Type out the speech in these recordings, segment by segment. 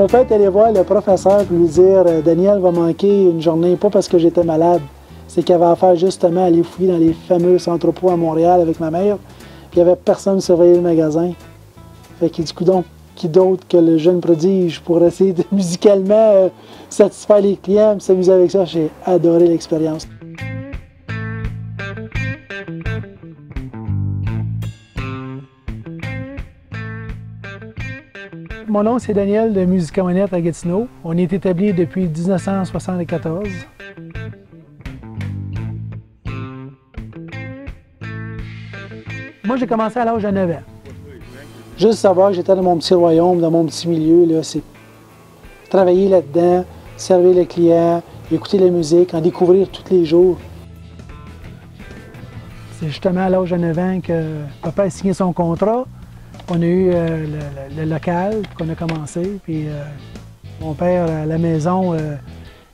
Mon père est allé voir le professeur pour lui dire « Daniel va manquer une journée, pas parce que j'étais malade, c'est qu'il avait affaire justement à aller fouiller dans les fameux entrepôts à Montréal avec ma mère. Puis il n'y avait personne qui surveillait le magasin. Fait qu'il dit, coudonc, qui d'autre que le jeune prodige pour essayer de musicalement satisfaire les clients, s'amuser avec ça. J'ai adoré l'expérience. Mon nom, c'est Daniel de Musica Monette à Gatineau. On est établi depuis 1974. Moi, j'ai commencé à l'âge de 9 ans. Juste savoir que j'étais dans mon petit royaume, dans mon petit milieu, c'est travailler là-dedans, servir les clients, écouter la musique, en découvrir tous les jours. C'est justement à l'âge de 9 ans que papa a signé son contrat. On a eu le local qu'on a commencé. Puis mon père, à la maison,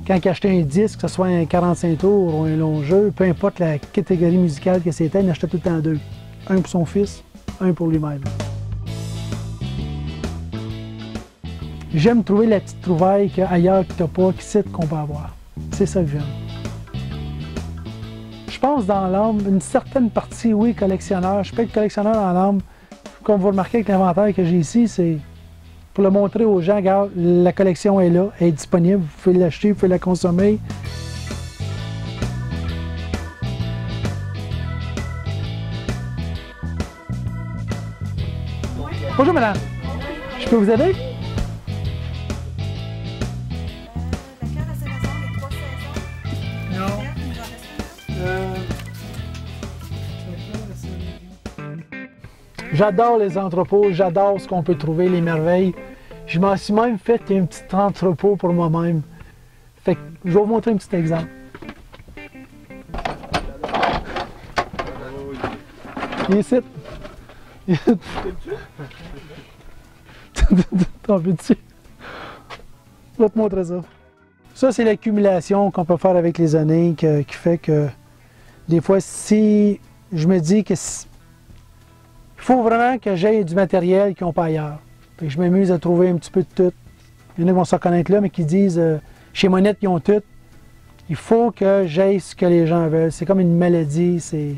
quand il achetait un disque, que ce soit un 45 tours ou un long jeu, peu importe la catégorie musicale que c'était, il en achetait tout le temps deux. Un pour son fils, un pour lui-même. J'aime trouver la petite trouvaille qu'ailleurs que tu n'as pas, qu'ici qu'on peut avoir. C'est ça que j'aime. Je pense dans l'âme, une certaine partie, oui, collectionneur. Je peux être collectionneur dans l'âme. Comme vous remarquez avec l'inventaire que j'ai ici, c'est pour le montrer aux gens, regarde, la collection est là, elle est disponible, vous pouvez l'acheter, vous pouvez la consommer. Bonjour madame, je peux vous aider? Laquelle a saison, les 3 saisons? Non. J'adore les entrepôts, j'adore ce qu'on peut trouver, les merveilles. Je m'en suis même fait un petit entrepôt pour moi-même. Fait que je vais vous montrer un petit exemple. Ici. T'en veux-tu? Je vais te montrer ça. Ça, c'est l'accumulation qu'on peut faire avec les années qui fait que des fois, si je me dis que il faut vraiment que j'aie du matériel qu'ils n'ont pas ailleurs. Puis je m'amuse à trouver un petit peu de tout. Il y en a qui vont se reconnaître là, mais qui disent chez Monette, ils ont tout. Il faut que j'aie ce que les gens veulent. C'est comme une maladie. C'est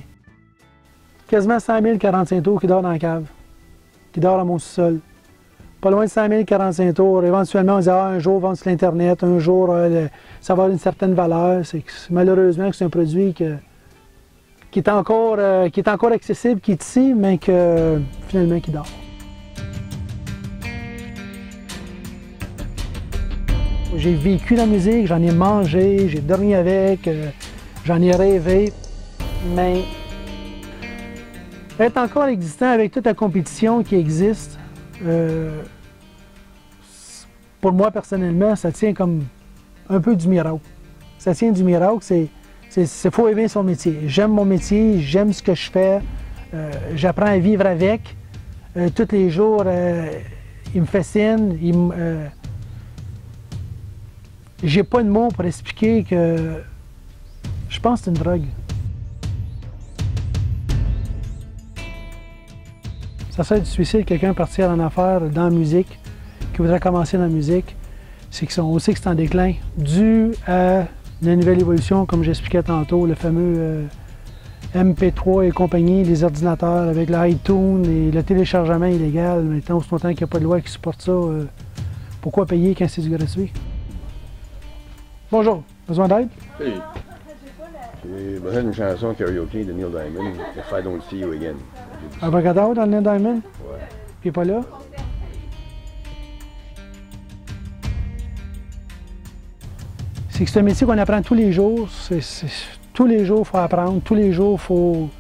quasiment 100 000 45 tours qui dort dans la cave, qui dort dans mon sous-sol. Pas loin de 100 000 45 tours. Éventuellement, on dit un jour, vendre sur l'Internet, un jour, ça va avoir une certaine valeur. Malheureusement, c'est un produit qui est encore accessible, qui est ici, mais que finalement qui dort. J'ai vécu la musique, j'en ai mangé, j'ai dormi avec, j'en ai rêvé, mais être encore existant avec toute la compétition qui existe, pour moi personnellement, ça tient comme un peu du miracle. Ça tient du miracle, c'est faut aimer son métier. J'aime mon métier, j'aime ce que je fais, j'apprends à vivre avec. Tous les jours, il me fascine. J'ai pas de mots pour expliquer que je pense que c'est une drogue. Ça serait du suicide, quelqu'un partir en affaires dans la musique, qui voudrait commencer dans la musique, c'est qu'on sait que c'est en déclin, dû à la nouvelle évolution, comme j'expliquais tantôt, le fameux MP3 et compagnie, les ordinateurs avec l'iTunes et le téléchargement illégal. Maintenant, aussi longtemps qu'il n'y a pas de loi qui supporte ça, pourquoi payer quand c'est du gratuit? Bonjour, besoin d'aide? Hey. J'ai besoin d'une chanson karaoké de Neil Diamond, If I Don't See You Again. Abracadabra dans le Neil Diamond? Ouais. Puis il n'est pas là? C'est que c'est un métier qu'on apprend tous les jours. Tous les jours, il faut apprendre. Tous les jours, il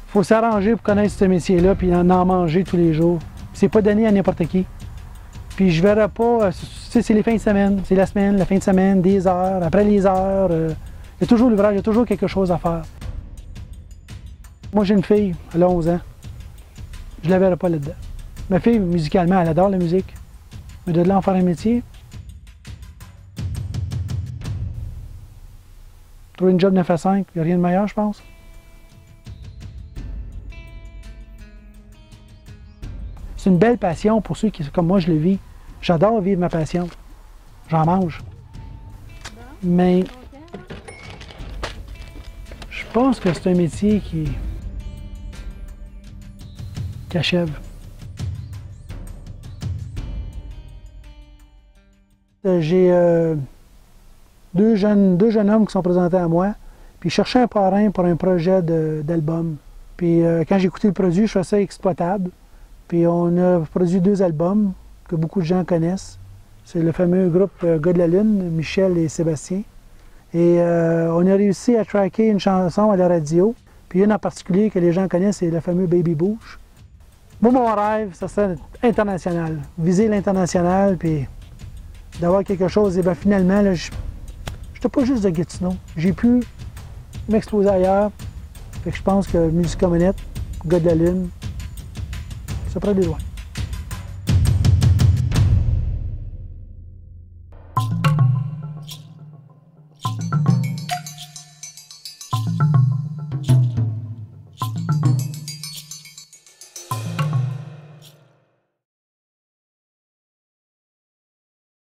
faut s'arranger pour connaître ce métier-là puis en manger tous les jours. C'est pas donné à n'importe qui. Puis je verrai pas, c'est les fins de semaine, c'est la semaine, la fin de semaine, des heures, après les heures. Il y a toujours l'ouvrage, il y a toujours quelque chose à faire. Moi, j'ai une fille, elle a 11 ans. Je la verrai pas là-dedans. Ma fille, musicalement, elle adore la musique. Mais de là en faire un métier, trouver une job 9 à 5, il n'y a rien de meilleur, je pense. C'est une belle passion pour ceux qui, comme moi, je le vis. J'adore vivre ma passion. J'en mange. Mais je pense que c'est un métier qui achève. J'ai deux jeunes hommes qui sont présentés à moi, puis ils cherchaient un parrain pour un projet d'album. Puis quand j'ai écouté le produit, je trouvais ça exploitable. Puis on a produit 2 albums que beaucoup de gens connaissent. C'est le fameux groupe Gars de la Lune, Michel et Sébastien. Et on a réussi à tracker une chanson à la radio. Puis une en particulier que les gens connaissent, c'est le fameux Baby Bouche. Moi, mon rêve, ça serait international. Viser l'international, puis d'avoir quelque chose. Et bien finalement, je n'étais pas juste de Gatineau. J'ai pu m'exposer ailleurs. Fait que je pense que Musica Manette, Gars de la Lune, ça prend des loin.